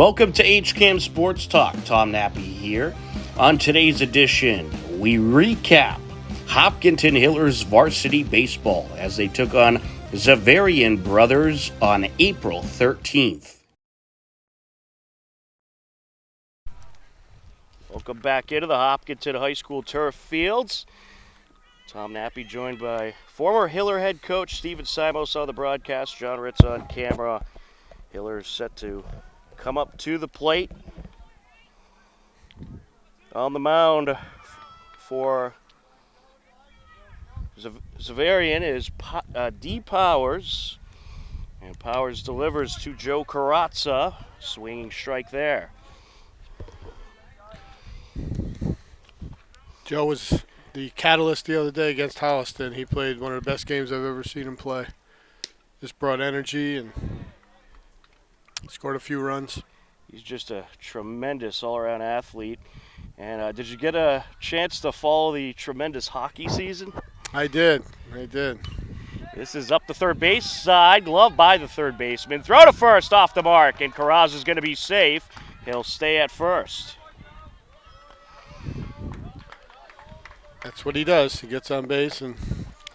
Welcome to HCAM Sports Talk. Tom Nappy here. On today's edition, we recap Hopkinton Hillers varsity baseball as they took on Xaverian Brothers on April 13th. Welcome back into the Hopkinton High School turf fields. Tom Nappy joined by former Hiller head coach Steven Simos on the broadcast, John Ritz on camera. Hillers set to come up to the plate. On the mound for Xaverian is D. Powers. And Powers delivers to Joe Carrazza. Swinging strike there. Joe was the catalyst the other day against Holliston. He played one of the best games I've ever seen him play. Just brought energy and scored a few runs. He's just a tremendous all-around athlete. And did you get a chance to follow the tremendous hockey season? I did. This is up the third base side, gloved by the third baseman. Throw to first off the mark, and Carrazza's going to be safe. He'll stay at first. That's what he does. He gets on base and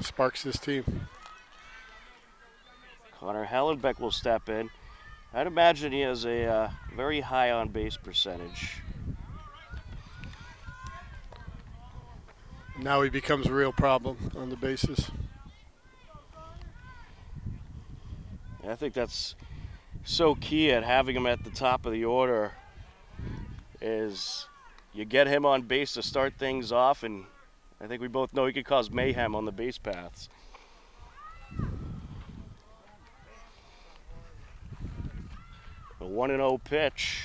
sparks his team. Connor Hallenbeck will step in. I'd imagine he has a very high on-base percentage. Now he becomes a real problem on the bases. I think that's so key at having him at the top of the order is you get him on base to start things off, and I think we both know he could cause mayhem on the base paths. A 1-0 pitch.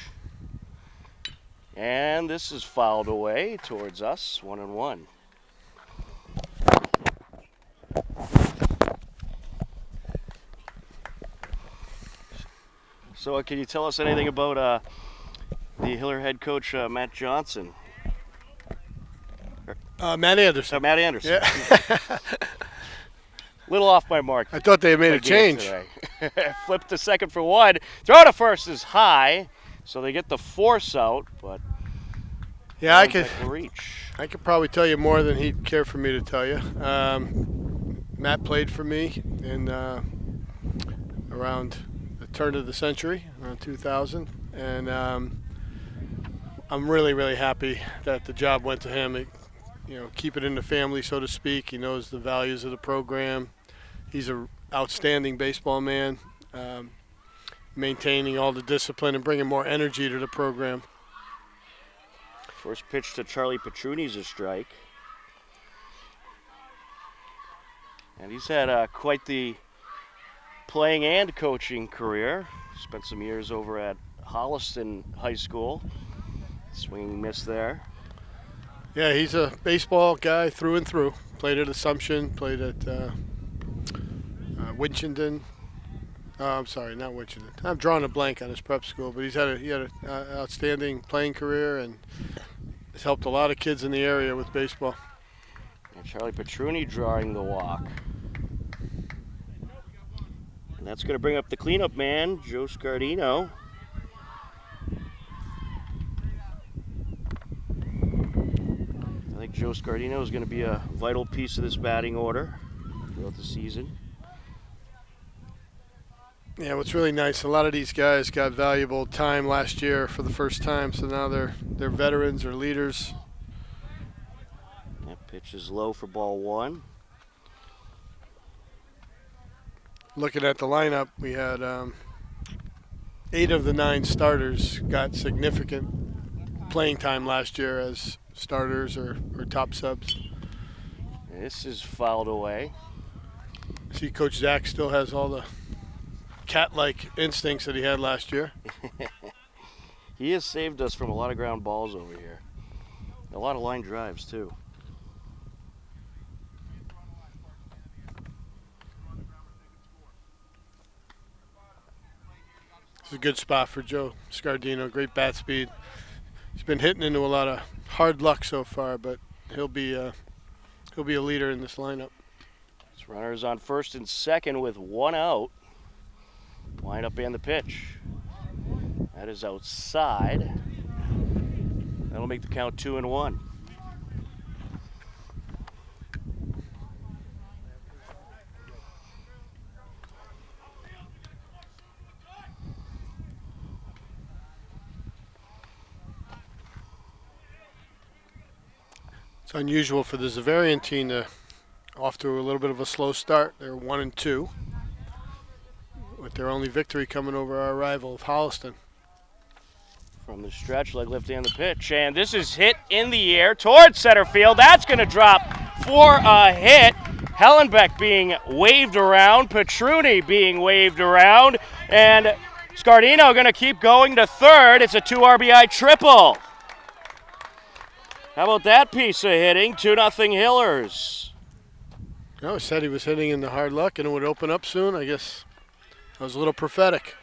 And this is fouled away towards us, 1-1. So can you tell us anything about the Hiller head coach, Matt Johnson? Matt Anderson. Matt Anderson. Yeah. Little off my mark. I thought they had made a change. Flip to second for one. Throw to first is high, so they get the force out, but yeah, I could reach. I could probably tell you more than he'd care for me to tell you. Matt played for me in around the turn of the century, around 2000, and I'm really, really happy that the job went to him. Keep it in the family, so to speak. He knows the values of the program. He's an outstanding baseball man, maintaining all the discipline and bringing more energy to the program. First pitch to Charlie Petruni's a strike. And he's had quite the playing and coaching career. Spent some years over at Holliston High School. Swinging miss there. Yeah, he's a baseball guy through and through. Played at Assumption, played at Winchendon. I'm sorry, not Winchendon. I'm drawing a blank on his prep school, but he had an outstanding playing career and has helped a lot of kids in the area with baseball. And Charlie Petruni drawing the walk. And that's going to bring up the cleanup man, Joe Scardino. I think Joe Scardino is going to be a vital piece of this batting order throughout the season. Yeah, what's really nice, a lot of these guys got valuable time last year for the first time, so now they're veterans or leaders. That pitch is low for ball one. Looking at the lineup, we had 8 of the 9 starters got significant playing time last year as starters or top subs. This is fouled away. See, Coach Zach still has all the cat-like instincts that he had last year. He has saved us from a lot of ground balls over here. A lot of line drives, too. It's a good spot for Joe Scardino. Great bat speed. He's been hitting into a lot of hard luck so far, but he'll be a leader in this lineup. This runner's on first and second with 1 out. Wind up and the pitch. That is outside. That'll make the count 2-1. It's unusual for the Xaverian team to off to a little bit of a slow start. They're 1-2, with their only victory coming over our rival of Holliston. From the stretch, leg lift and the pitch, and this is hit in the air towards center field. That's going to drop for a hit. Hellenbeck being waved around, Petruni being waved around, and Scardino going to keep going to third. It's a 2 RBI triple. How about that piece of hitting? 2-0 Hillers. I said he was hitting in the hard luck and it would open up soon. I guess that was a little prophetic.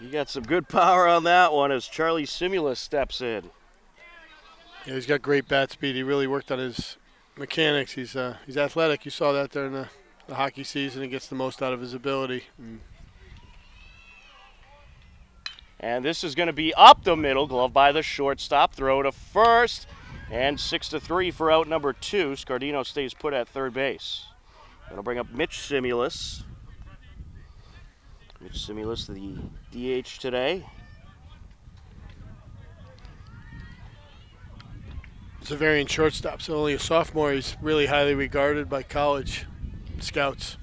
You got some good power on that one as Charlie Simula steps in. Yeah, he's got great bat speed. He really worked on his mechanics. He's athletic. You saw that during the hockey season. He gets the most out of his ability. And this is going to be up the middle, glove by the shortstop, throw to first, and 6-3 for out number 2. Scardino stays put at third base. That'll bring up Mitch Simulus. Mitch Simulus, the DH today. Xaverian shortstop, so only a sophomore. He's really highly regarded by college scouts.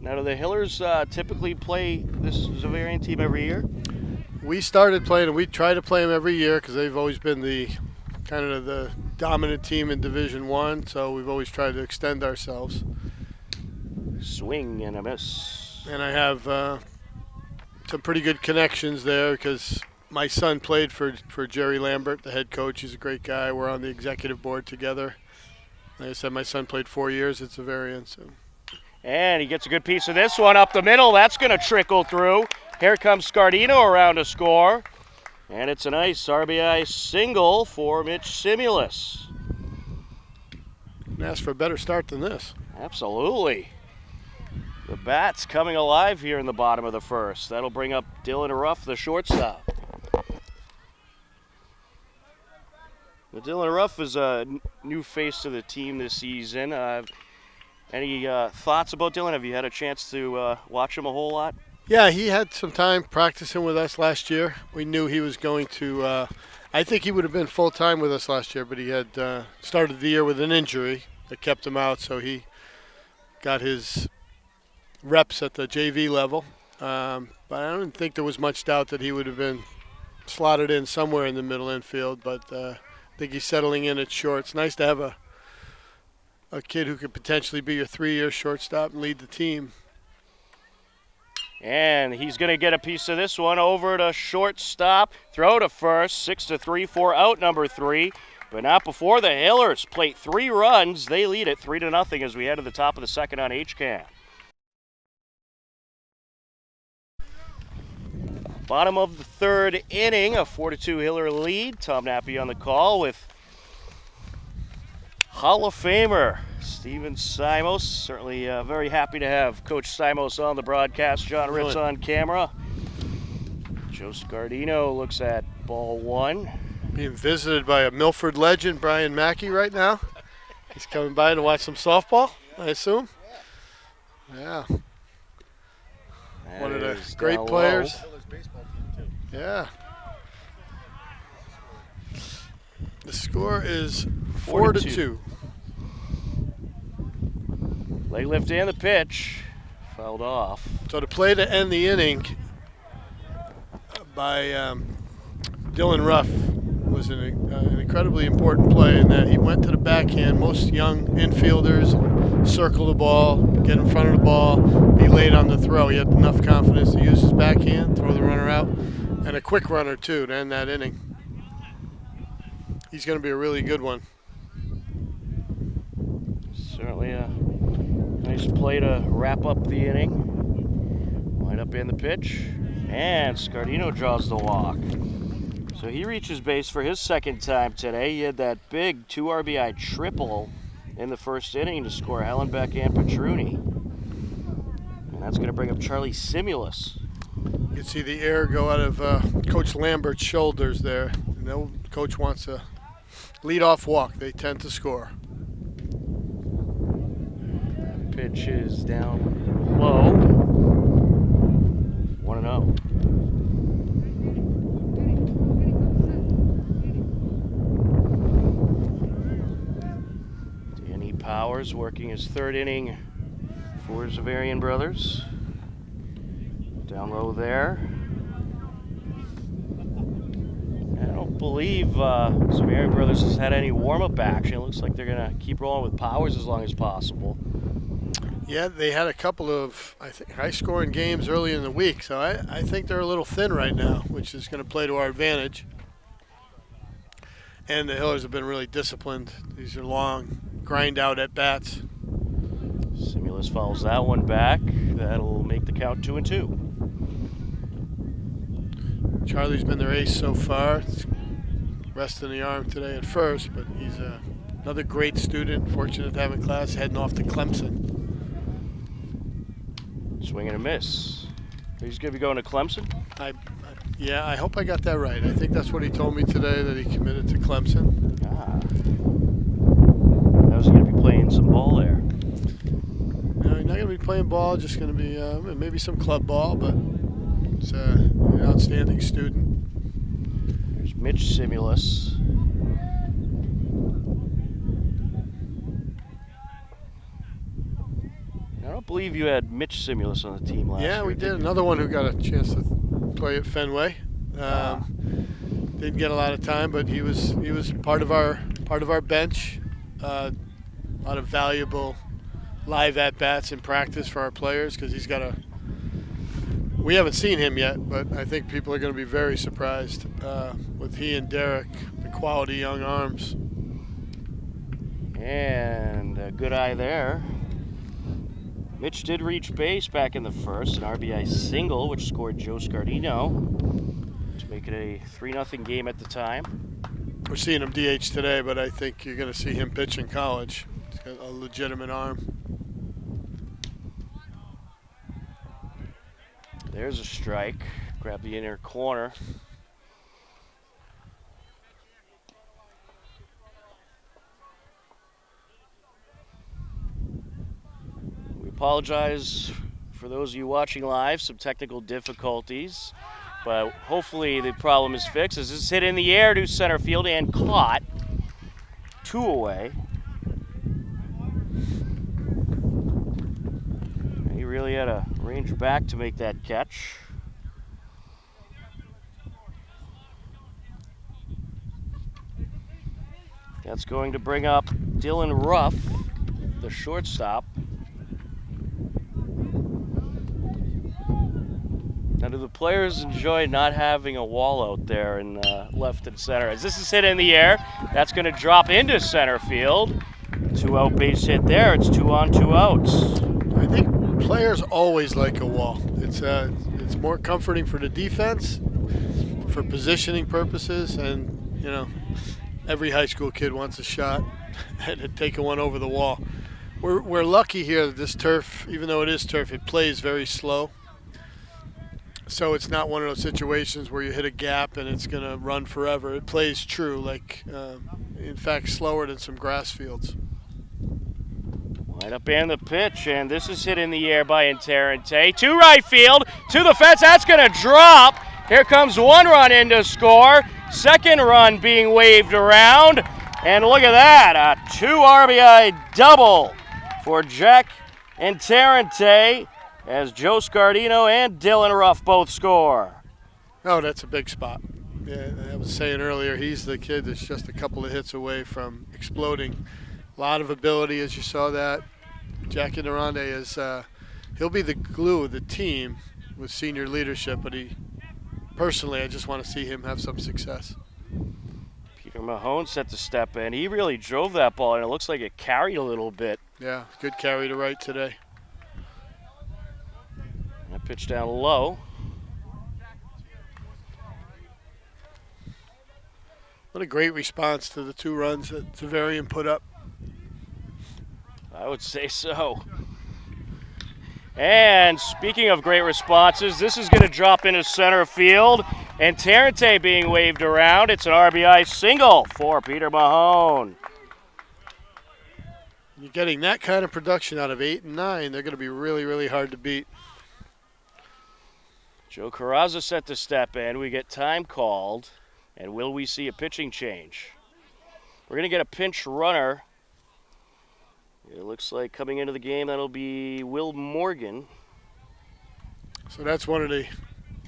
Now, do the Hillers typically play this Xaverian team every year? We started playing, and we try to play them every year because they've always been the kind of the dominant team in Division I, so we've always tried to extend ourselves. Swing and a miss. And I have some pretty good connections there because my son played for Jerry Lambert, the head coach. He's a great guy. We're on the executive board together. Like I said, my son played 4 years at Xaverian. So. And he gets a good piece of this one up the middle. That's going to trickle through. Here comes Scardino around to score. And it's a nice RBI single for Mitch Simulus. Couldn't ask for a better start than this. Absolutely. The bat's coming alive here in the bottom of the first. That'll bring up Dylan Ruff, the shortstop. Well, Dylan Ruff is a new face to the team this season. Any thoughts about Dylan? Have you had a chance to watch him a whole lot? Yeah, he had some time practicing with us last year. We knew he was going to I think he would have been full-time with us last year, but he had started the year with an injury that kept him out, so he got his reps at the JV level. But I don't think there was much doubt that he would have been slotted in somewhere in the middle infield, but I think he's settling in at short. It's nice to have a kid who could potentially be your 3-year shortstop and lead the team. And he's going to get a piece of this one over to shortstop. Throw to first. 6-3 for out number 3. But not before the Hillers plate 3 runs. They lead it 3-0 as we head to the top of the second on HCAM. Bottom of the third inning, a 4-2 Hiller lead. Tom Nappy on the call with Hall of Famer Steven Simos. Certainly very happy to have Coach Simos on the broadcast. John Ritz on camera. Joe Scardino looks at ball 1. Being visited by a Milford legend, Brian Mackey, right now. He's coming by to watch some softball, I assume. Yeah. One of the great players. Yeah. The score is 4-2. Leg lift and the pitch. Fouled off. So the play to end the inning by Dylan Ruff was an incredibly important play in that he went to the backhand. Most young infielders circle the ball, get in front of the ball, be late on the throw. He had enough confidence to use his backhand, throw the runner out, and a quick runner too to end that inning. He's going to be a really good one. Certainly a nice play to wrap up the inning. Line up in the pitch, and Scardino draws the walk. So he reaches base for his second time today. He had that big 2 RBI triple in the first inning to score Hellenbeck and Petruni. And that's going to bring up Charlie Simulus. You can see the air go out of Coach Lambert's shoulders there. No coach wants a lead-off walk. They tend to score. Pitch is down low. 1-0. Danny Powers working his third inning for Xaverian Brothers. Down low there. I don't believe Xaverian Brothers has had any warm-up action. It looks like they're going to keep rolling with Powers as long as possible. Yeah, they had a couple of, I think, high-scoring games early in the week, so I think they're a little thin right now, which is going to play to our advantage. And the Hillers have been really disciplined. These are long, grind-out at-bats. Simulus fouls that one back. That'll make the count 2-2. Charlie's been their ace so far. It's resting the arm today at first, but he's another great student, fortunate to have in class, heading off to Clemson. Swing and a miss. He's going to be going to Clemson? Yeah, I hope I got that right. I think that's what he told me today, that he committed to Clemson. Ah. I was going to be playing some ball there. No, he's not going to be playing ball, just going to be maybe some club ball, but it's an outstanding student. There's Mitch Simulus. I don't believe you had Mitch Simulus on the team last year. Yeah, we did. Another one who got a chance to play at Fenway. Didn't get a lot of time, but he was part of our bench. A lot of valuable live at bats in practice for our players, because he's got a. We haven't seen him yet, but I think people are going to be very surprised with he and Derek, the quality young arms. And a good eye there. Mitch did reach base back in the first, an RBI single, which scored Joe Scardino to make it a 3-0 game at the time. We're seeing him DH today, but I think you're going to see him pitch in college. He's got a legitimate arm. There's a strike. Grab the inner corner. We apologize for those of you watching live, some technical difficulties, but hopefully the problem is fixed. As this is hit in the air to center field and caught. 2 away. He really had to range back to make that catch. That's going to bring up Dylan Ruff, the shortstop. Now, do the players enjoy not having a wall out there in left and center? As this is hit in the air, that's going to drop into center field. 2-out base hit there. It's 2 on, 2 outs. I think players always like a wall. It's more comforting for the defense, for positioning purposes, and every high school kid wants a shot at taking one over the wall. We're lucky here that this turf, even though it is turf, it plays very slow. So it's not one of those situations where you hit a gap and it's going to run forever. It plays true, in fact, slower than some grass fields. Line up and the pitch, and this is hit in the air by Interente. To right field, to the fence, that's going to drop. Here comes 1 run in to score. Second run being waved around. And look at that, a 2 RBI double for Jack Interente, as Joe Scardino and Dylan Ruff both score. Oh, that's a big spot. Yeah, I was saying earlier, he's the kid that's just a couple of hits away from exploding. A lot of ability, as you saw that. Jack Interente he'll be the glue of the team with senior leadership, but personally, I just want to see him have some success. Peter Mahone set to step in. He really drove that ball, and it looks like it carried a little bit. Yeah, good carry to right today. That pitch down low. What a great response to the 2 runs that Xaverian put up. I would say so. And speaking of great responses, this is going to drop into center field. And Tarente being waved around. It's an RBI single for Peter Mahone. You're getting that kind of production out of 8 and 9. They're going to be really, really hard to beat. Joe Carrazza set to step in. We get time called. And will we see a pitching change? We're going to get a pinch runner. It looks like coming into the game, that'll be Will Morgan. So that's one of the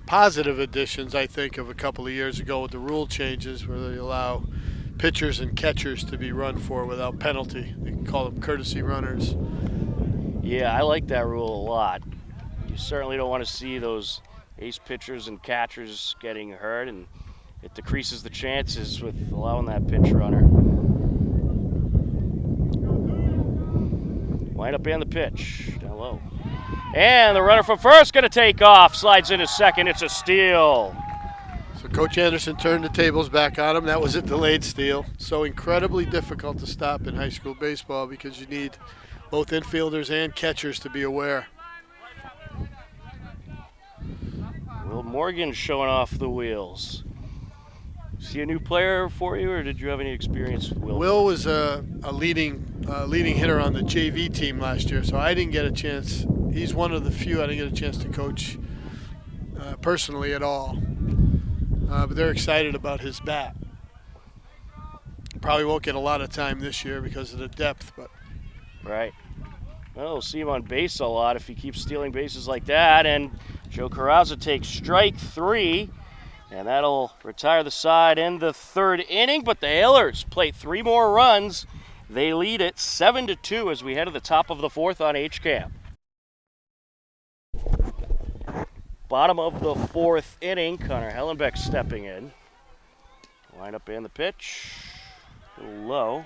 positive additions, I think, of a couple of years ago with the rule changes where they allow pitchers and catchers to be run for without penalty. They can call them courtesy runners. Yeah, I like that rule a lot. You certainly don't want to see those ace pitchers and catchers getting hurt, and it decreases the chances with allowing that pinch runner. Wind up in the pitch, down low. And the runner from first going to take off, slides into second, it's a steal. So Coach Anderson turned the tables back on him. That was a delayed steal. So incredibly difficult to stop in high school baseball because you need both infielders and catchers to be aware. Will Morgan showing off the wheels. Is he a new player for you, or did you have any experience with Will? Will was a leading hitter on the JV team last year, so I didn't get a chance. He's one of the few I didn't get a chance to coach personally at all. But they're excited about his bat. Probably won't get a lot of time this year because of the depth, but right. Well, we'll see him on base a lot if he keeps stealing bases like that. And Joe Carrazza takes strike 3. And that'll retire the side in the third inning. But the Hailers play 3 more runs. They lead it 7-2 as we head to the top of the 4th on HCAM. Bottom of the 4th inning, Connor Hellenbeck stepping in. Line up in the pitch. A little low.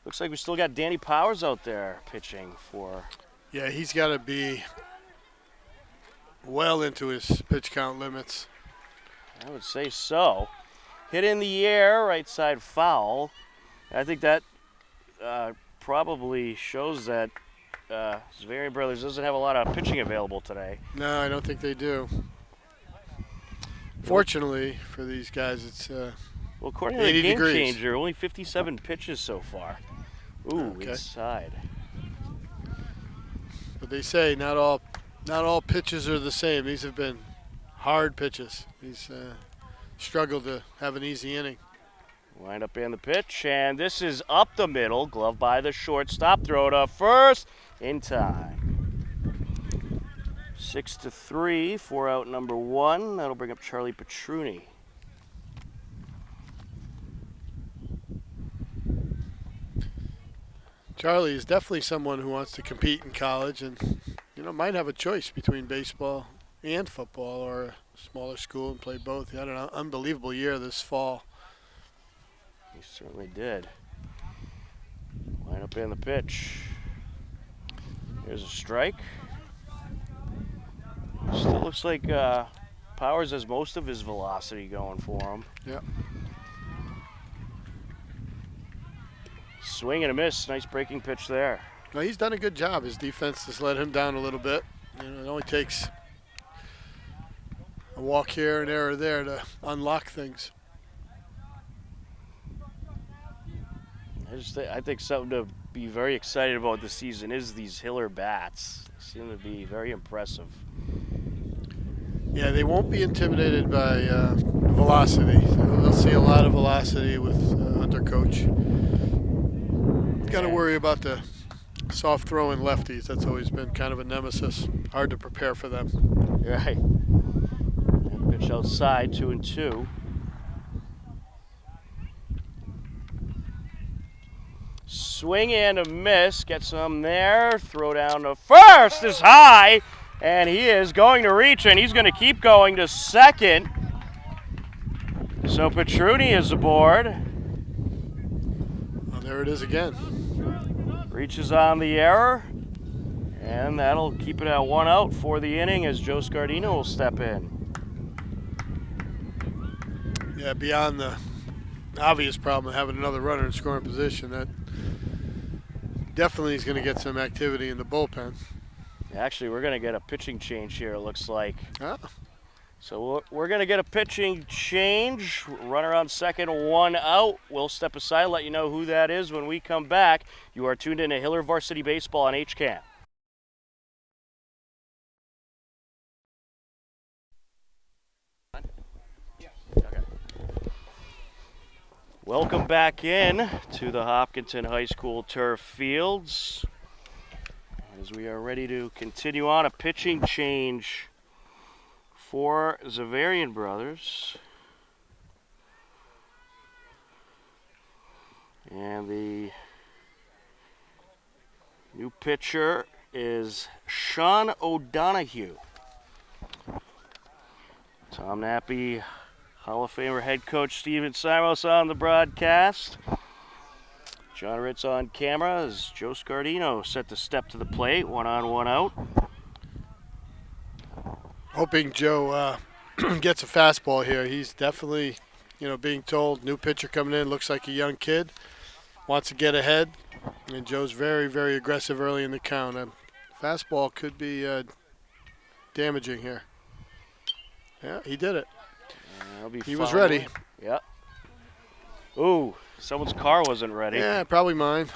Looks like we still got Danny Powers out there pitching for. Yeah, he's got to be well into his pitch count limits. I would say so. Hit in the air, right side foul. I think that probably shows that Xaverian Brothers doesn't have a lot of pitching available today. No, I don't think they do. Fortunately for these guys, it's well, according to the game changer, only 57 pitches so far. Ooh, okay. Inside. But they say not all pitches are the same. These have been hard pitches. He's struggled to have an easy inning. Wind up in the pitch, and this is up the middle. Glove by the shortstop. Throw to first in time. 6-3, 4 out number 1. That'll bring up Charlie Petruni. Charlie is definitely someone who wants to compete in college and, might have a choice between baseball and football or a smaller school and play both. He had an unbelievable year this fall. He certainly did. Line up in the pitch. Here's a strike. Still looks like Powers has most of his velocity going for him. Yep. Swing and a miss. Nice breaking pitch there. No, he's done a good job. His defense has let him down a little bit. It only takes a walk here, an error there to unlock things. I think something to be very excited about this season is these Hiller bats. They seem to be very impressive. Yeah, they won't be intimidated by velocity. They'll see a lot of velocity with under coach. Got to worry about the soft throwing lefties. That's always been kind of a nemesis. Hard to prepare for them. Right. And pitch outside, 2-2. Swing and a miss. Get some there. Throw down to first is high. And he is going to reach, and he's going to keep going to second. So Petruni is aboard. Well, there it is again. Reaches on the error. And that'll keep it at 1 out for the inning as Joe Scardino will step in. Yeah, beyond the obvious problem of having another runner in scoring position, that definitely is going to get some activity in the bullpen. Actually, we're going to get a pitching change here, it looks like. Ah. So we're going to get a pitching change. Runner on second, 1 out. We'll step aside, let you know who that is when we come back. You are tuned in to Hiller Varsity Baseball on HCAM. Okay. Welcome back in to the Hopkinton High School turf fields as we are ready to continue on a pitching change for Xaverian Brothers. And the new pitcher is Sean O'Donohue. Tom Nappy, Hall of Famer head coach Steven Simos on the broadcast. John Ritz on camera as Joe Scardino set to step to the plate, 1 on, 1 out. Hoping Joe gets a fastball here. He's definitely, being told, new pitcher coming in, looks like a young kid, wants to get ahead, and Joe's very, very aggressive early in the count. A fastball could be damaging here. Yeah, he did it. He was ready. Yep. Ooh, someone's car wasn't ready. Yeah, probably mine.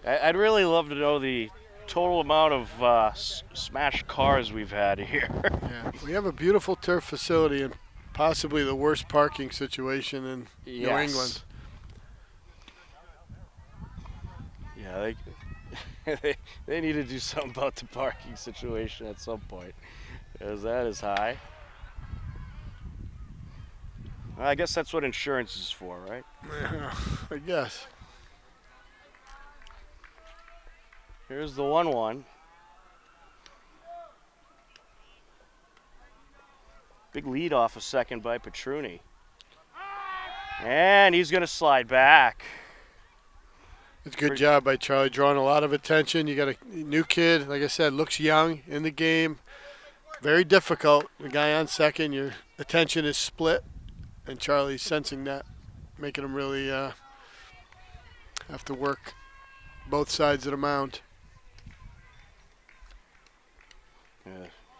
I'd really love to know the total amount of smashed cars we've had here. Yeah, we have a beautiful turf facility and possibly the worst parking situation in New England. Yeah, they need to do something about the parking situation at some point, because that is high. I guess that's what insurance is for, right? Yeah, I guess. Here's the 1-1. Big lead off a second by Petruni. And he's going to slide back. It's a good job by Charlie, drawing a lot of attention. You got a new kid, like I said, looks young in the game. Very difficult. The guy on second, your attention is split, and Charlie's sensing that, making him really have to work both sides of the mound.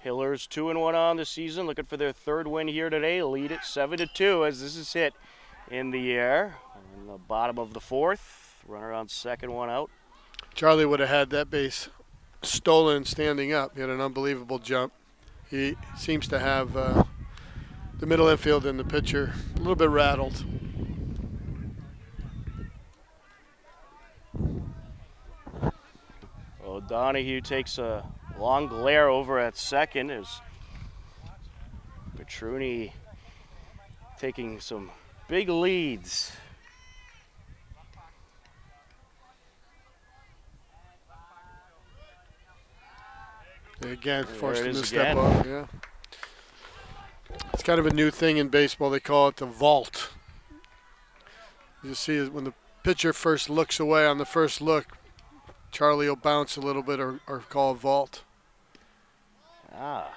Hillers 2-1 on the season, looking for their third win here today. Lead it 7-2 as this is hit in the air. In the bottom of the fourth, runner on second, 1 out. Charlie would have had that base stolen standing up. He had an unbelievable jump. He seems to have the middle infield and the pitcher a little bit rattled. O'Donohue takes a long glare over at second as Petruni taking some big leads. Again, forced him to step off. Yeah, it's kind of a new thing in baseball. They call it the vault. You see when the pitcher first looks away on the first look, Charlie will bounce a little bit or call a vault. Ah.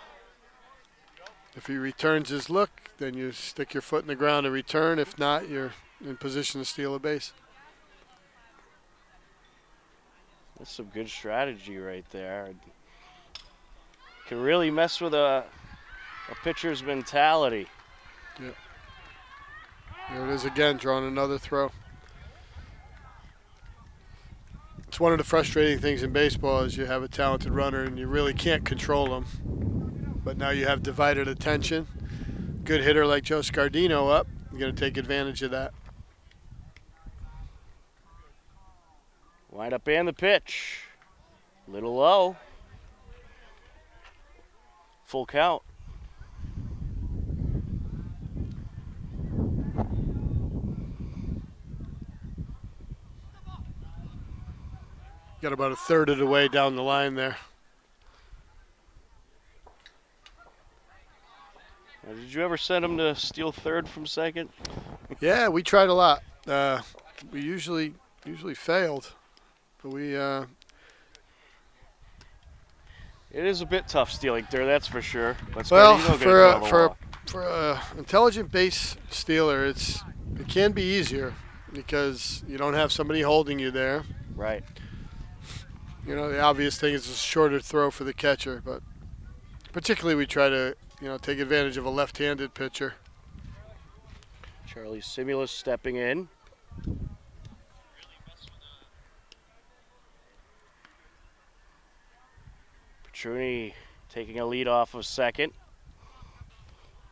If he returns his look, then you stick your foot in the ground and return. If not, you're in position to steal a base. That's some good strategy right there. Can really mess with a pitcher's mentality. Yeah. There it is again, drawing another throw. It's one of the frustrating things in baseball is you have a talented runner and you really can't control them. But now you have divided attention. Good hitter like Joe Scardino up. You're going to take advantage of that. Wind up and the pitch. Little low. Full count. Got about a third of the way down the line there. Now, did you ever send him to steal third from second? Yeah, we tried a lot. We usually failed, but we. It is a bit tough stealing third, that's for sure. But well, for a intelligent base stealer, it can be easier. because you don't have somebody holding you there. Right. You know, the obvious thing is a shorter throw for the catcher, but particularly we try to, take advantage of a left-handed pitcher. Charlie Simulus stepping in. Petruni taking a lead off of second.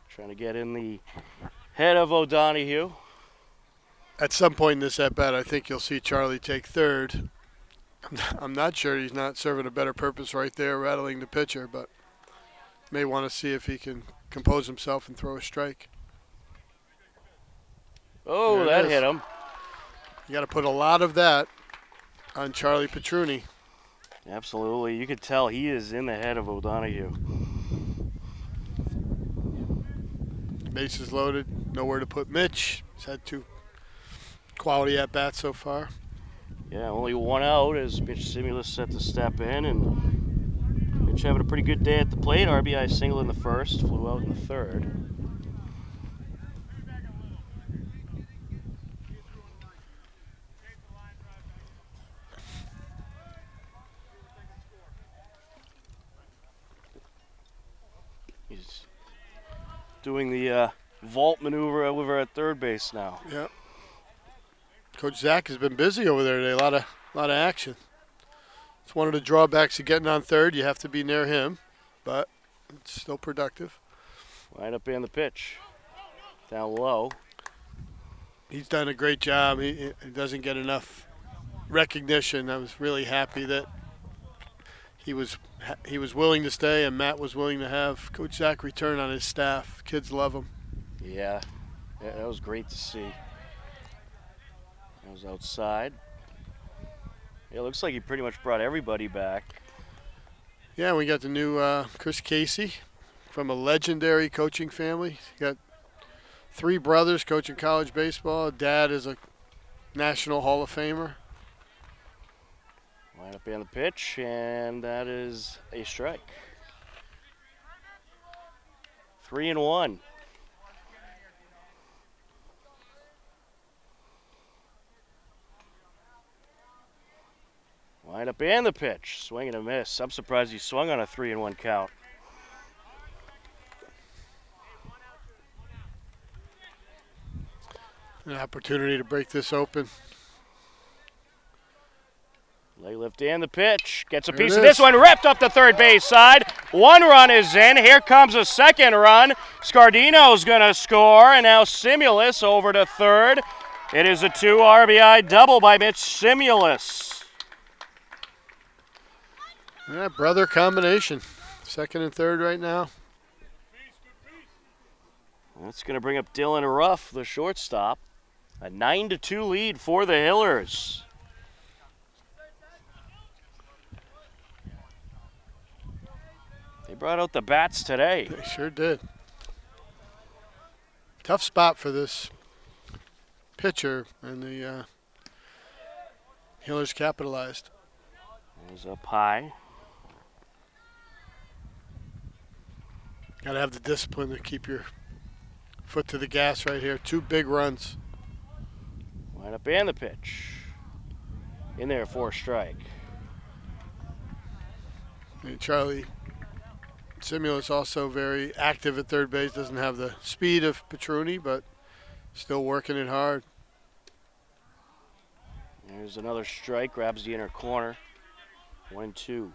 Trying to get in the head of O'Donohue. At some point in this at-bat, I think you'll see Charlie take third. I'm not sure he's not serving a better purpose right there, rattling the pitcher, but may want to see if he can compose himself and throw a strike. Oh, that hit him. You got to put a lot of that on Charlie Petruni. Absolutely. You could tell he is in the head of O'Donohue. Bases loaded, nowhere to put Mitch. He's had 2 quality at-bats so far. Yeah, only 1 out as Mitch Simulus set to step in, and Mitch having a pretty good day at the plate. RBI single in the first, flew out in the third. He's doing the vault maneuver over at third base now. Yeah. Coach Zach has been busy over there today. A lot of action. It's one of the drawbacks of getting on third. You have to be near him, but it's still productive. Line up in the pitch. Down low. He's done a great job. He doesn't get enough recognition. I was really happy that he was willing to stay, and Matt was willing to have Coach Zach return on his staff. Kids love him. Yeah, that was great to see. That was outside. It looks like he pretty much brought everybody back. Yeah, we got the new Chris Casey from a legendary coaching family. He got 3 brothers coaching college baseball. Dad is a National Hall of Famer. Line up in the pitch, and that is a strike. 3-1. Line up in the pitch, swing and a miss. I'm surprised he swung on a 3-1 count. An opportunity to break this open. Leg lift in the pitch. Gets a There piece it of this is. one. Ripped up the third base side. 1 run is in. Here comes a second run. Scardino's going to score. And now Simulus over to third. It is a 2 RBI double by Mitch Simulus. Yeah, brother combination. Second and third right now. That's going to bring up Dylan Ruff, the shortstop. A 9-2 lead for the Hillers. They brought out the bats today. They sure did. Tough spot for this pitcher, and the Hillers capitalized. It was up high. Got to have the discipline to keep your foot to the gas right here. 2 big runs. Line up and the pitch. In there for a strike. And Charlie Simulus also very active at third base. Doesn't have the speed of Petruni, but still working it hard. There's another strike. Grabs the inner corner. 1-2.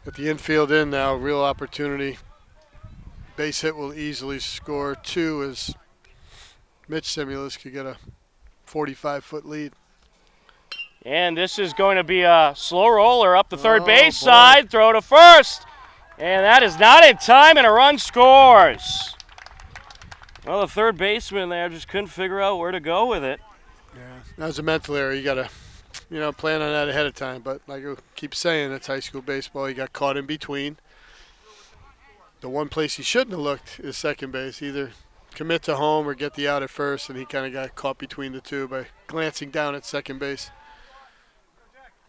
At the infield in now, real opportunity. Base hit will easily score 2 as Mitch Simulus could get a 45-foot lead. And this is going to be a slow roller up the third base boy. side. Throw to first. And that is not in time, and a run scores. Well, the third baseman there just couldn't figure out where to go with it. Yeah, that was a mental error. You got to, plan on that ahead of time. But like I keep saying, it's high school baseball. He got caught in between. The one place he shouldn't have looked is second base. Either commit to home or get the out at first, and he kind of got caught between the two by glancing down at second base.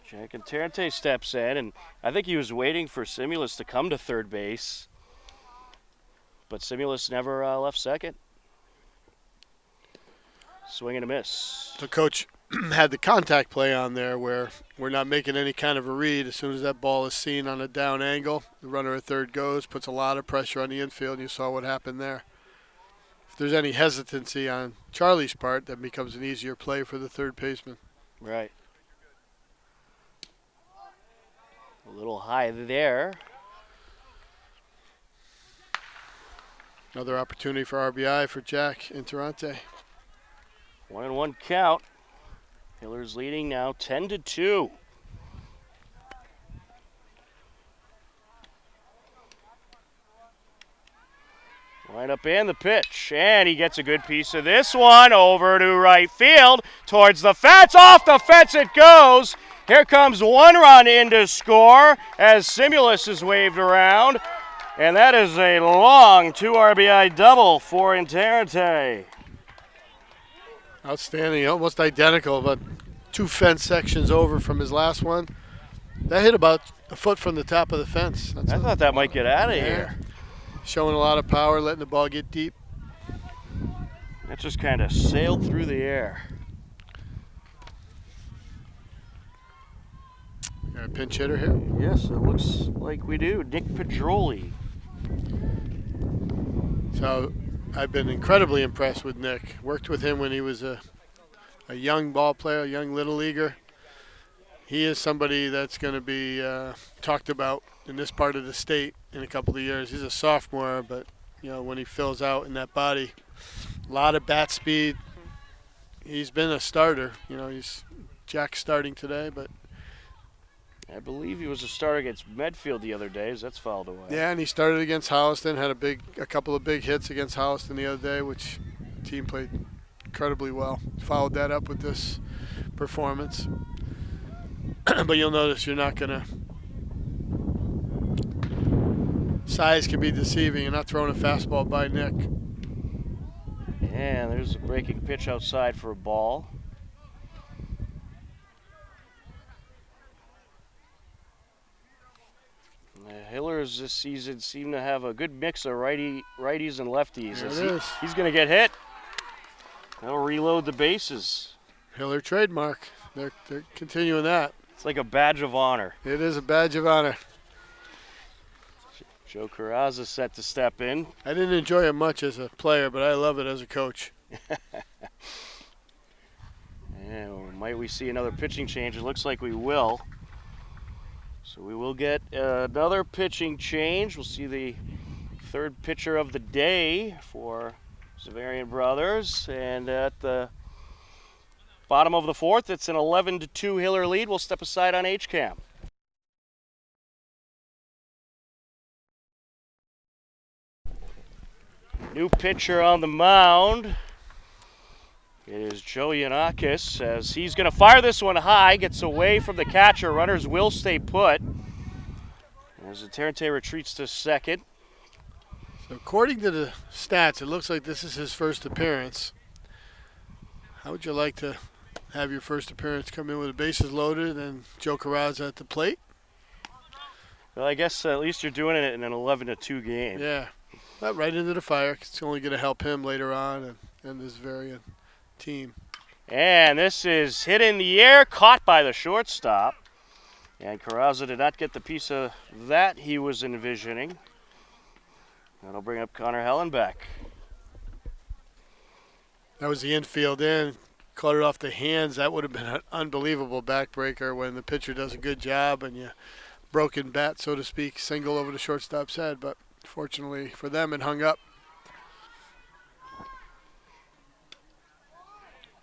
Jack and Terente steps in, and I think he was waiting for Simulus to come to third base. But Simulus never left second. Swing and a miss. So Coach had the contact play on there where we're not making any kind of a read. As soon as that ball is seen on a down angle, the runner at third goes, puts a lot of pressure on the infield, and you saw what happened there. If there's any hesitancy on Charlie's part, that becomes an easier play for the third baseman. Right. A little high there. Another opportunity for RBI for Jack Interante. 1-1 count. Hillers leading now 10-2. Line up and the pitch, and he gets a good piece of this one over to right field towards the fence. Off the fence it goes. Here comes one run in to score as Simulus is waved around, and that is a long 2 RBI double for Interante. Outstanding, almost identical, but 2 fence sections over from his last one. That hit about a foot from the top of the fence. I thought that might get out of here. Showing a lot of power, letting the ball get deep. That just kind of sailed through the air. Got a pinch hitter here? Yes, it looks like we do. Nick Pedroli. So I've been incredibly impressed with Nick. Worked with him when he was a young ball player, a young little leaguer. He is somebody that's going to be talked about in this part of the state in a couple of years. He's a sophomore, but when he fills out in that body, a lot of bat speed. He's been a starter. He's Jack's starting today, but I believe he was a starter against Medfield the other day, as that's fouled away. yeah, and he started against Holliston, had a couple of big hits against Holliston the other day, which the team played incredibly well. Followed that up with this performance. But you'll notice you're not going to – size can be deceiving. You're not throwing a fastball by Nick. And there's a breaking pitch outside for a ball. The Hillers this season seem to have a good mix of righties and lefties. He's going to get hit. That'll reload the bases. Hiller trademark. They're continuing that. It's like a badge of honor. It is a badge of honor. Joe Carrazza set to step in. I didn't enjoy it much as a player, but I love it as a coach. And might we see another pitching change? It looks like we will. So we will get another pitching change. We'll see the third pitcher of the day for Xaverian Brothers. And at the bottom of the fourth, it's an 11-2 Hiller lead. We'll step aside on HCAM. New pitcher on the mound. It is Joe Yanakis as he's going to fire this one high, gets away from the catcher. Runners will stay put as Interante retreats to second. So according to the stats, it looks like this is his first appearance. How would you like to have your first appearance come in with the bases loaded and Joe Carrazza at the plate? Well, I guess at least you're doing it in an 11-2 game. Yeah, but right into the fire. It's only going to help him later on and this Xaverian team. And this is hit in the air, caught by the shortstop. And Carrazza did not get the piece of that he was envisioning. That'll bring up Connor Hellenbeck. That was the infield in. Caught it off the hands. That would have been an unbelievable backbreaker when the pitcher does a good job and you broken bat, so to speak, single over the shortstop's head. But fortunately for them, it hung up.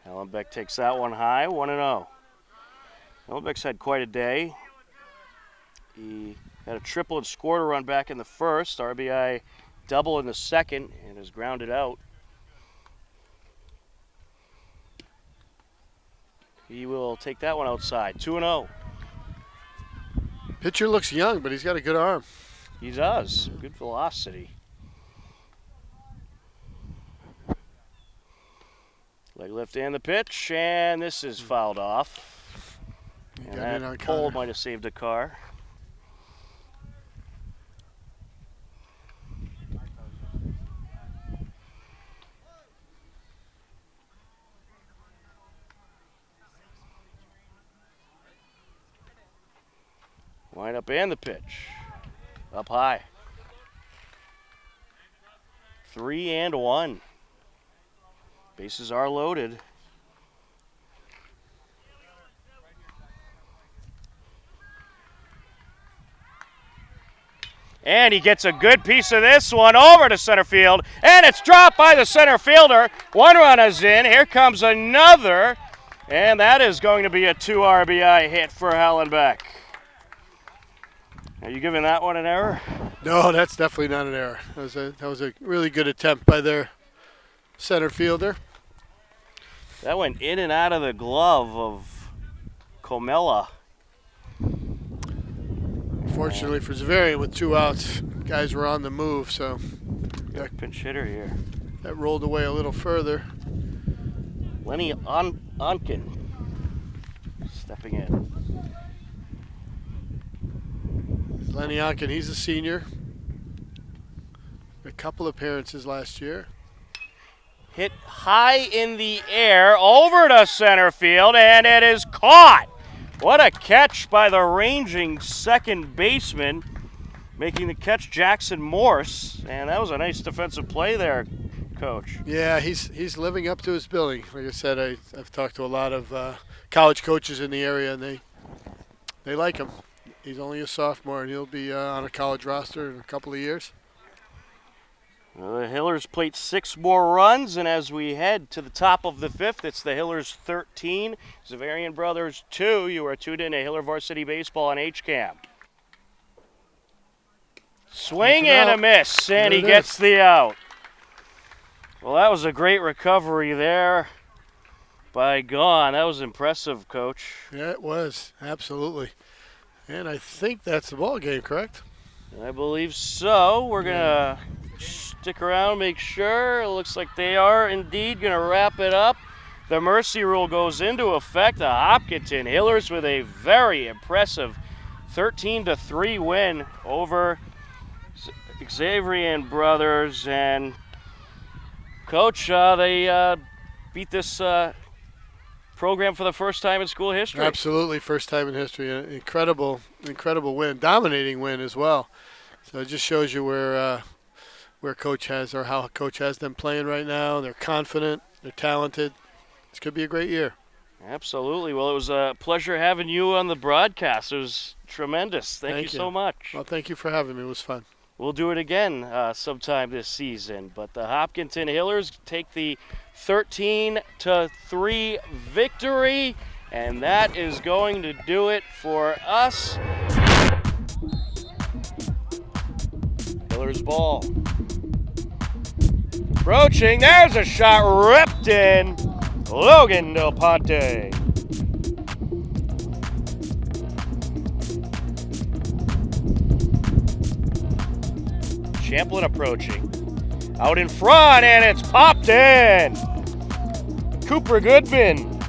Hellenbeck takes that one high, 1-0. Hellenbeck's had quite a day. He had a triple and scored a run back in the first, RBI double in the second, and is grounded out. He will take that one outside, 2-0. Pitcher looks young, but he's got a good arm. He does, good velocity. Leg lift and the pitch, and this is fouled off. And that pole might have saved a car. Wind up and the pitch. Up high. 3-1. Bases are loaded. And he gets a good piece of this one over to center field. And it's dropped by the center fielder. One run is in. Here comes another. And that is going to be a 2 RBI hit for Hallenbeck. Are you giving that one an error? No, that's definitely not an error. That was a really good attempt by their center fielder. That went in and out of the glove of Comella. Fortunately for Xaverian, with 2 outs, guys were on the move, so Good pinch hitter here. that rolled away a little further. Lenny Onken stepping in. Lenny Onken, he's a senior. A couple appearances last year. Hit high in the air over to center field, and it is caught. What a catch by the ranging second baseman, making the catch Jackson Morse, and that was a nice defensive play there, Coach. Yeah, he's living up to his billing. Like I said, I've talked to a lot of college coaches in the area, and they like him. He's only a sophomore, and he'll be on a college roster in a couple of years. Well, the Hillers plate 6 more runs, and as we head to the top of the 5th, it's the Hillers 13, Xaverian Brothers 2. You are tuned in to Hiller Varsity Baseball on HCAM. Swing and a miss, and he gets the out. Well, that was a great recovery there by Gone. That was impressive, Coach. Yeah, it was. Absolutely. And I think that's the ball game, correct? I believe so. We're going to stick around, make sure. It looks like they are indeed going to wrap it up. The mercy rule goes into effect. The Hopkinton Hillers with a very impressive 13-3 win over Xaverian Brothers. And Coach, they beat this program for the first time in school history. Absolutely, first time in history. An incredible win, dominating win as well. So it just shows you where Coach has, or how Coach has them playing right now. They're confident, they're talented. This could be a great year. Absolutely. Well, it was a pleasure having you on the broadcast. It was tremendous. Thank you so much. Well, thank you for having me. It was fun. We'll do it again sometime this season. But the Hopkinton Hillers take the 13-3 victory, and that is going to do it for us. Hillers ball. Approaching, there's a shot ripped in. Logan Del Ponte. Champlin approaching. Out in front, and it's popped in. Cooper Goodman.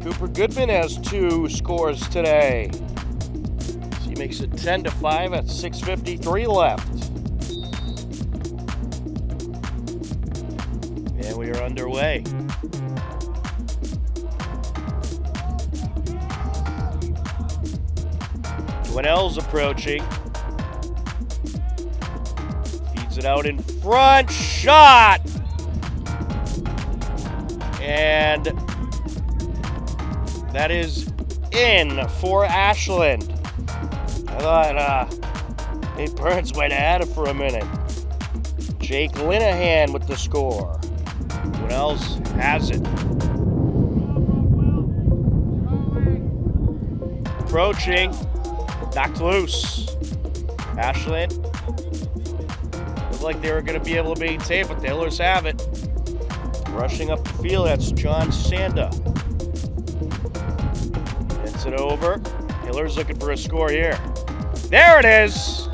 Cooper Goodman has 2 scores today. So he makes it 10-5 at 6:53 left. And we are underway. Winnell's approaching. Feeds it out in front. Shot! And that is in for Ashland. I thought Nate Burns might have had it for a minute. Jake Linehan with the score. Winnell's has it. Approaching. Knocked loose. Ashland looked like they were going to be able to maintain, but the Hillers have it. Rushing up the field, that's John Sanda. Hits it over. Hillers looking for a score here. There it is.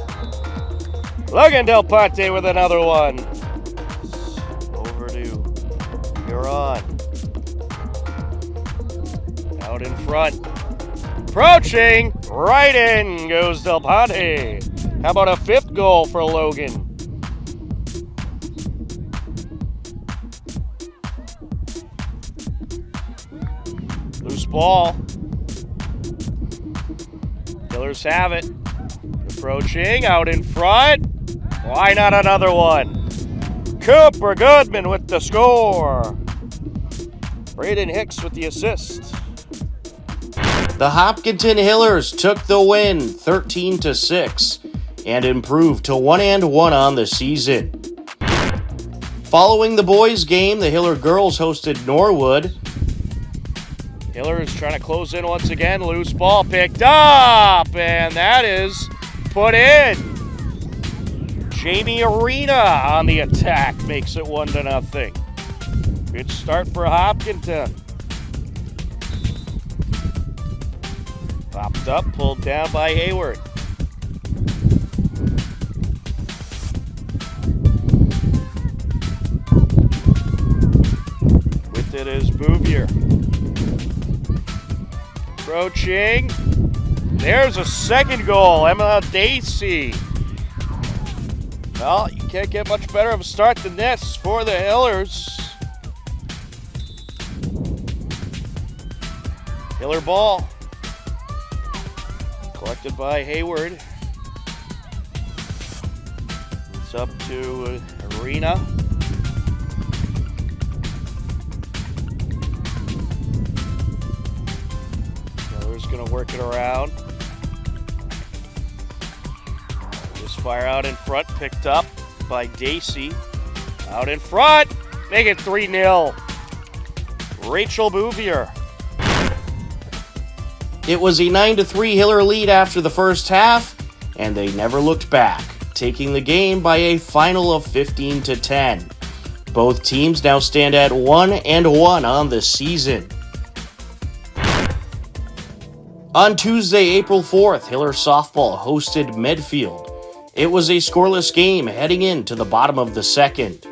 Logan Del Ponte with another one. Over to Huron. Out in front. Approaching, right in goes Del Ponte. How about a 5th goal for Logan? Loose ball. Hillers have it. Approaching out in front. Why not another one? Cooper Goodman with the score. Braden Hicks with the assist. The Hopkinton Hillers took the win 13-6 and improved to 1-1 on the season. Following the boys' game, the Hiller girls hosted Norwood. Hillers trying to close in once again. Loose ball picked up, and that is put in. Jamie Arena on the attack makes it 1-0. Good start for Hopkinton. Popped up, pulled down by Hayward. With it is Bouvier. Approaching. There's a second goal. Emma Dacey. Well, you can't get much better of a start than this for the Hillers. Hiller ball. Collected by Hayward. It's up to Arena. Hiller's going to work it around. Just fire out in front, picked up by Dacey. Out in front, make it 3-0. Rachel Bouvier. It was a 9-3 Hiller lead after the first half, and they never looked back, taking the game by a final of 15-10. Both teams now stand at 1-1 on the season. On Tuesday, April 4th, Hiller softball hosted Medfield. It was a scoreless game heading into the bottom of the second.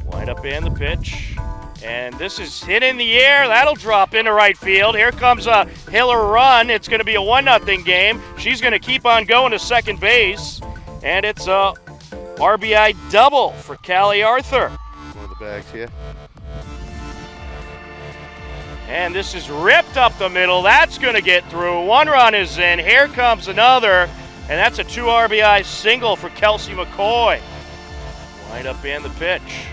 Wind up in the pitch. And this is hit in the air. That'll drop into right field. Here comes a Hiller run. It's going to be a 1-0 game. She's going to keep on going to second base. And it's a RBI double for Callie Arthur. One of the bags here. And this is ripped up the middle. That's going to get through. One run is in. Here comes another. And that's a 2 RBI single for Kelsey McCoy. Wind up in the pitch.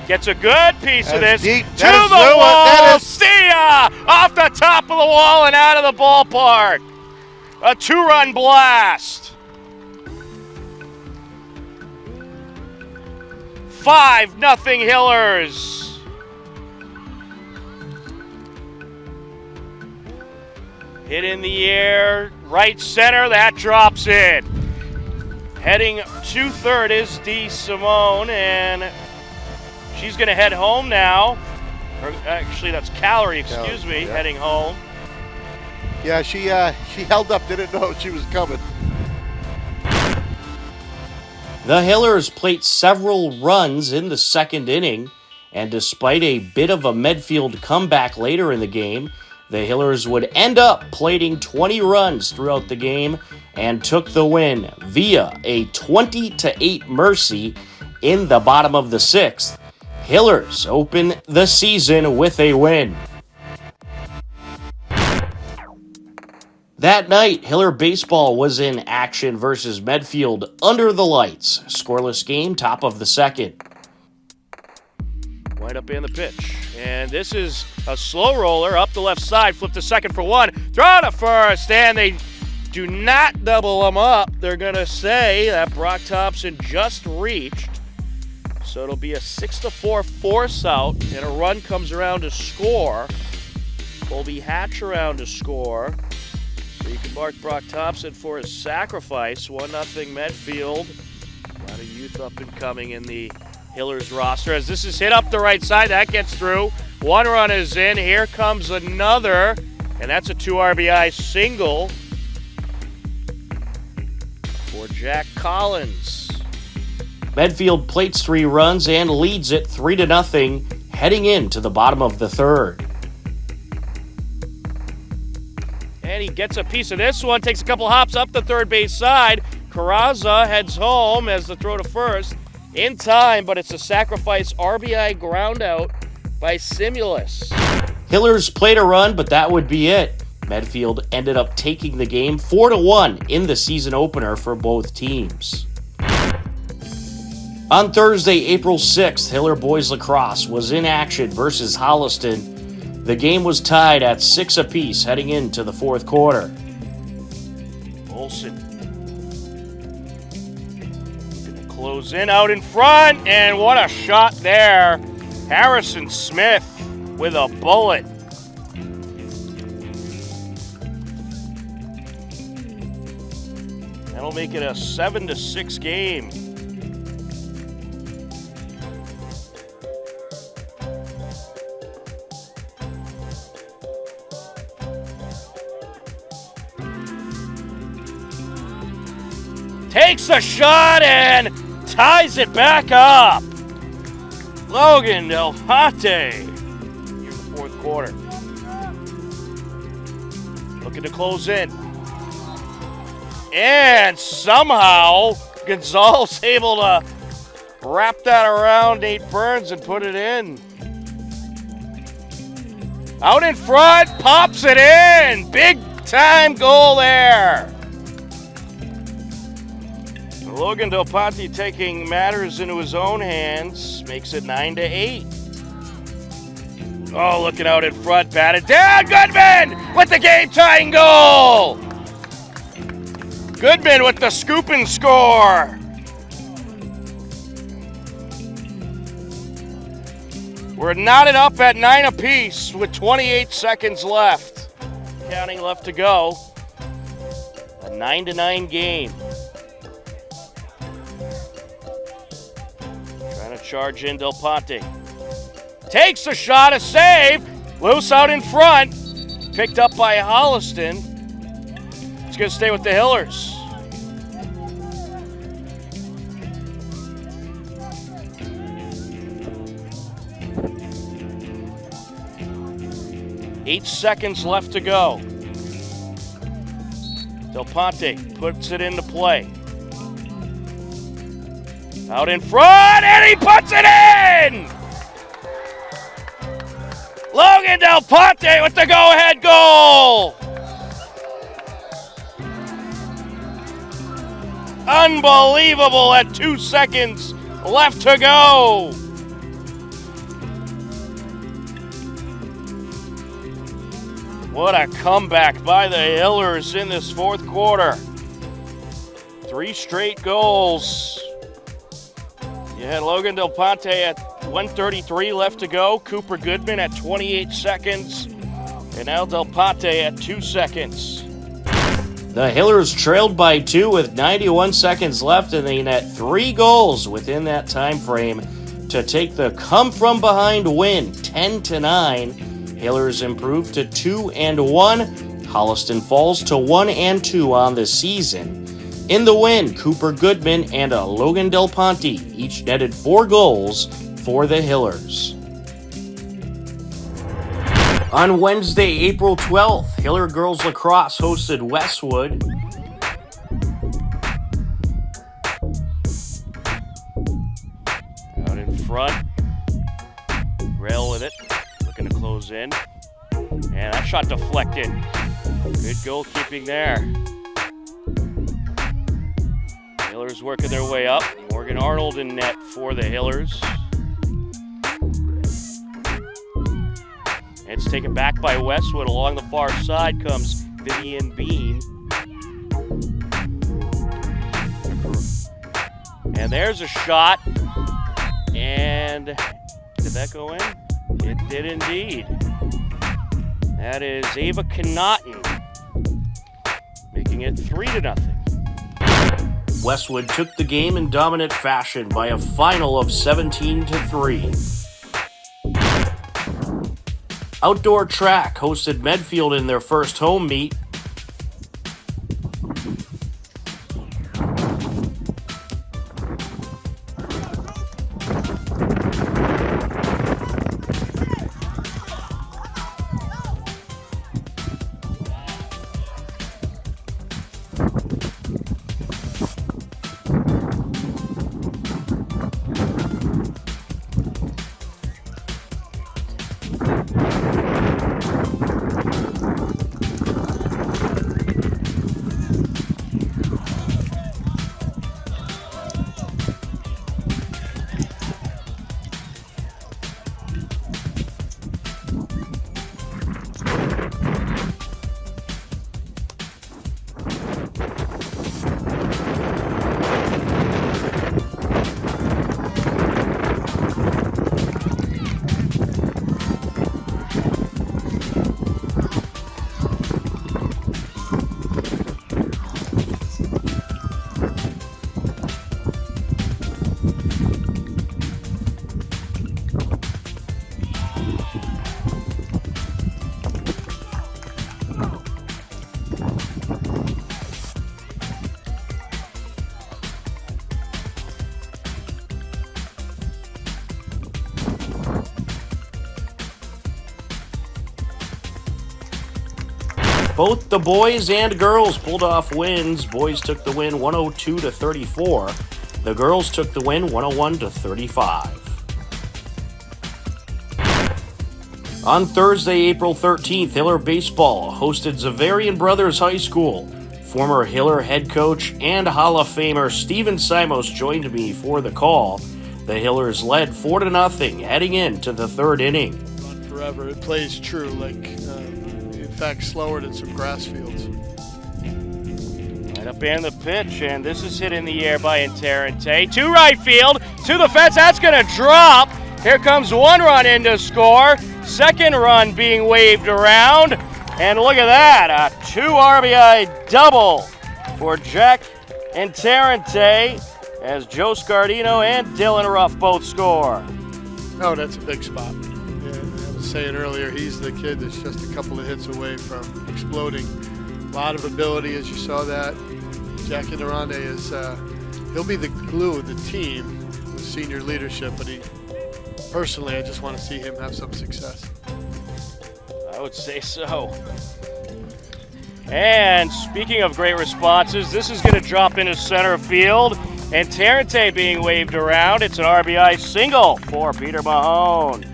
Gets a good piece of this. Deep. To the wall. See ya! Off the top of the wall and out of the ballpark. A 2-run blast. 5-0 Hillers. Hit in the air. Right center. That drops in. Heading to third is Dee Simone, and she's going to head home now. Or actually, that's Calorie, excuse me, yeah. Heading home. Yeah, she held up, didn't know she was coming. The Hillers played several runs in the second inning, and despite a bit of a Medfield comeback later in the game, the Hillers would end up plating 20 runs throughout the game and took the win via a 20-8 mercy in the bottom of the sixth. Hillers open the season with a win. That night, Hiller baseball was in action versus Medfield under the lights. Scoreless game, top of the second. Wind up in the pitch. And this is a slow roller up the left side. Flip to second for one. Throw to first. And they do not double them up. They're going to say that Brock Thompson just reached. So it'll be a 6-4 force out. And a run comes around to score. Colby Hatch around to score. So you can mark Brock Thompson for his sacrifice. 1-0 Medfield. A lot of youth up and coming in the Hillers roster. As this is hit up the right side, that gets through. One run is in. Here comes another. And that's a 2 RBI single for Jack Collins. Medfield plates 3 runs and leads it 3-0 heading into the bottom of the third. And he gets a piece of this one, takes a couple hops up the third base side. Carraza heads home as the throw to first in time, but it's a sacrifice RBI ground out by Simulus. Hillers played a run, but that would be it. Medfield ended up taking the game 4-1 in the season opener for both teams. On Thursday, April 6th, Hiller Boys Lacrosse was in action versus Holliston. The game was tied at 6 apiece heading into the fourth quarter. Olsen gonna close in out in front, and what a shot there. Harrison Smith with a bullet. That'll make it a 7-6 game. Takes a shot and ties it back up. Logan Del Ponte here in the fourth quarter. Looking to close in. And somehow Gonzalez able to wrap that around Nate Burns and put it in. Out in front, pops it in. Big time goal there. Logan Del Ponte taking matters into his own hands, makes it 9-8. Oh, looking out in front, batted down. Goodman with the game-tying goal. Goodman with the scoop and score. We're knotted up at 9 apiece with 28 seconds left. Counting left to go. A 9-9 game. Charge in Del Ponte. Takes a shot, a save. Loose out in front. Picked up by Holliston. It's going to stay with the Hillers. Eight seconds left to go. Del Ponte puts it into play. Out in front, and he puts it in! Logan Del Ponte with the go-ahead goal! Unbelievable at 2 seconds left to go! What a comeback by the Hillers in this fourth quarter. 3 straight goals. You had Logan Del Ponte at 1:33 left to go. Cooper Goodman at 28 seconds. And now Del Ponte at 2 seconds. The Hillers trailed by 2 with 91 seconds left, and they net 3 goals within that time frame to take the come-from-behind win, 10-9. Hillers improved to 2-1. Holliston falls to 1-2 on the season. In the win, Cooper Goodman and Logan Del Ponte each netted 4 goals for the Hillers. On Wednesday, April 12th, Hiller Girls Lacrosse hosted Westwood. Out in front, rail with it, looking to close in. And that shot deflected. Good goalkeeping there. Hillers working their way up. Morgan Arnold in net for the Hillers. It's taken back by Westwood. Along the far side comes Vivian Bean. And there's a shot. And did that go in? It did indeed. That is Ava Connaughton, making it 3-0. Westwood took the game in dominant fashion by a final of 17-3. Outdoor track hosted Medfield in their first home meet. Both the boys and girls pulled off wins. Boys took the win 102-34. The girls took the win 101-35. On Thursday, April 13th, Hiller Baseball hosted Xaverian Brothers High School. Former Hiller head coach and Hall of Famer Steven Simos joined me for the call. The Hillers led 4-0 heading into the third inning. Run forever. It plays true, in fact, slower than some grass fields. Right up in the pitch, and this is hit in the air by Interente. To right field, to the fence, that's going to drop. Here comes one run in to score. Second run being waved around. And look at that, a 2 RBI double for Jack Interente as Joe Scardino and Dylan Ruff both score. Oh, that's a big spot. Yeah, I was saying earlier, he's the kid that's just a couple of hits away from exploding. A lot of ability, as you saw that. Jack Interente is, he'll be the glue of the team with senior leadership, but personally, I just want to see him have some success. I would say so. And speaking of great responses, this is going to drop into center field. And Terrente being waved around. It's an RBI single for Peter Mahone.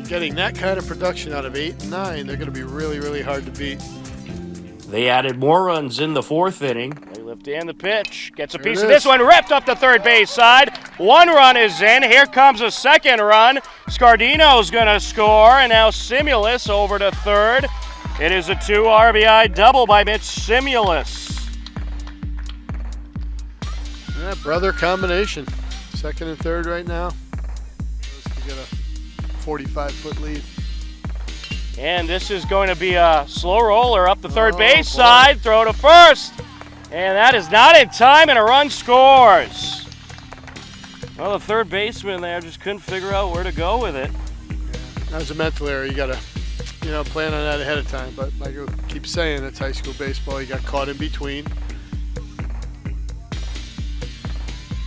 Getting that kind of production out of 8 and 9, they're going to be really, really hard to beat. They added more runs in the fourth inning. They lift in the pitch. Gets a piece of this one. Ripped up the third base side. One run is in. Here comes a second run. Scardino's going to score. And now Simulus over to third. It is a 2 RBI double by Mitch Simulus. Yeah, brother combination. Second and third right now. We got a 45-foot lead. And this is going to be a slow roller up the third base side. Throw to first. And that is not in time, and a run scores. Well, the third baseman there just couldn't figure out where to go with it. That was a mental error. You got to, plan on that ahead of time. But like I keep saying, it's high school baseball. You got caught in between.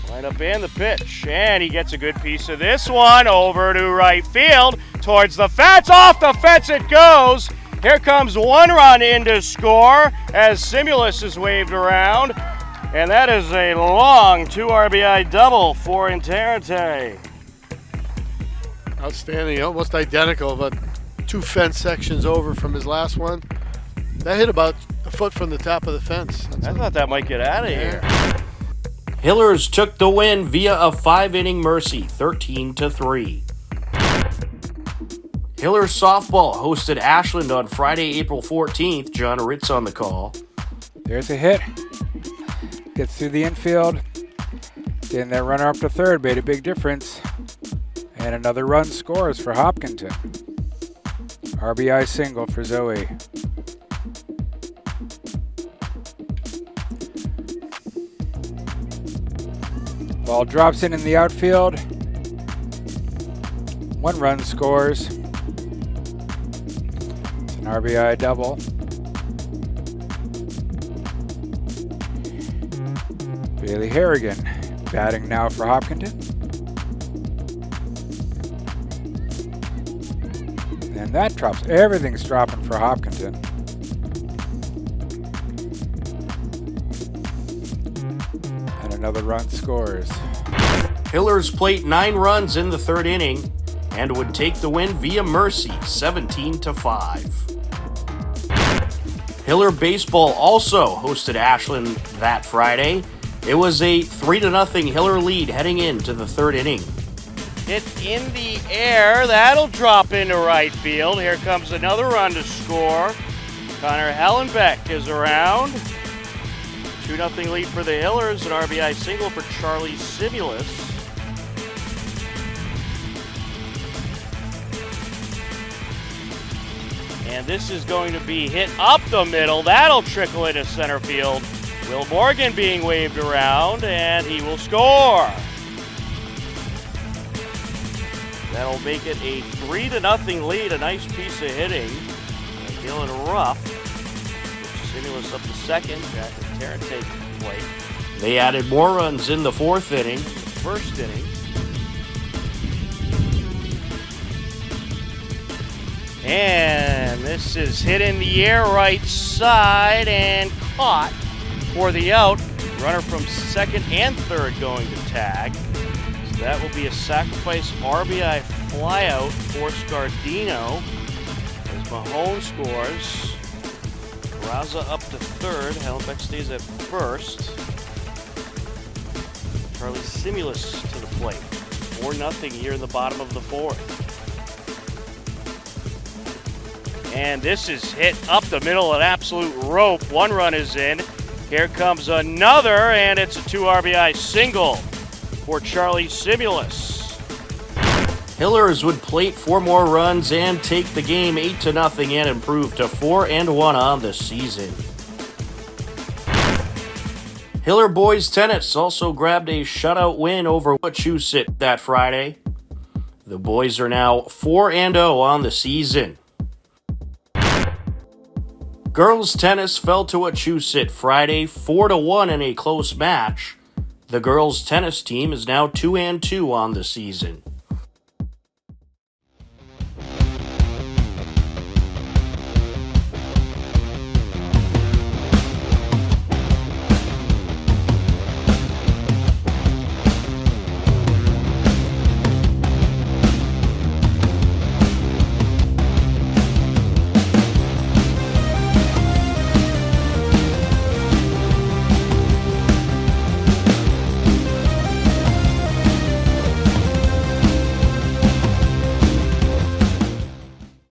Line up in the pitch, and he gets a good piece of this one over to right field towards the fence. Off the fence it goes. Here comes one run in to score as Simulus is waved around, and that is a long 2 RBI double for Interente. Outstanding, almost identical, but 2 fence sections over from his last one. That hit about a foot from the top of the fence. I thought that might get out of here. Hillers took the win via a 5-inning mercy, 13-3. Hillers softball hosted Ashland on Friday, April 14th. John Ritz on the call. There's a hit. Gets through the infield. Then that runner up to third made a big difference. And another run scores for Hopkinton. RBI single for Zoe. Ball drops in the outfield. 1 run scores. It's an RBI double. Bailey Harrigan batting now for Hopkinton. And that drops. Everything's dropping for Hopkinton. And another run scores. Hillers plate 9 runs in the third inning and would take the win via mercy, 17-5. Hiller Baseball also hosted Ashland that Friday. It was a 3-0 Hiller lead heading into the third inning. Hit in the air. That'll drop into right field. Here comes another run to score. Connor Hellenbeck is around. 2-0 lead for the Hillers. An RBI single for Charlie Simulus. And this is going to be hit up the middle. That'll trickle into center field. Will Morgan being waved around, and he will score. That'll make it a 3-0 lead. A nice piece of hitting. Dylan Ruff. Simulus up to second. Jack and Terrence plate. They added more runs in the fourth inning. First inning. And And this is hit in the air right side and caught for the out. Runner from second and third going to tag. So that will be a sacrifice RBI flyout for Scardino as Mahone scores. Raza up to third. Hallenbeck stays at first. Charlie Simulus to the plate. 4-0 here in the bottom of the fourth. And this is hit up the middle, an absolute rope. One run is in. Here comes another, and it's a 2 RBI single for Charlie Simulus. Hillers would plate 4 more runs and take the game 8-0 and improve to 4-1 on the season. Hiller boys tennis also grabbed a shutout win over Wachusett that Friday. The boys are now 4-0 on the season. Girls tennis fell to Wachusett Friday 4-1 in a close match. The girls tennis team is now 2-2 on the season.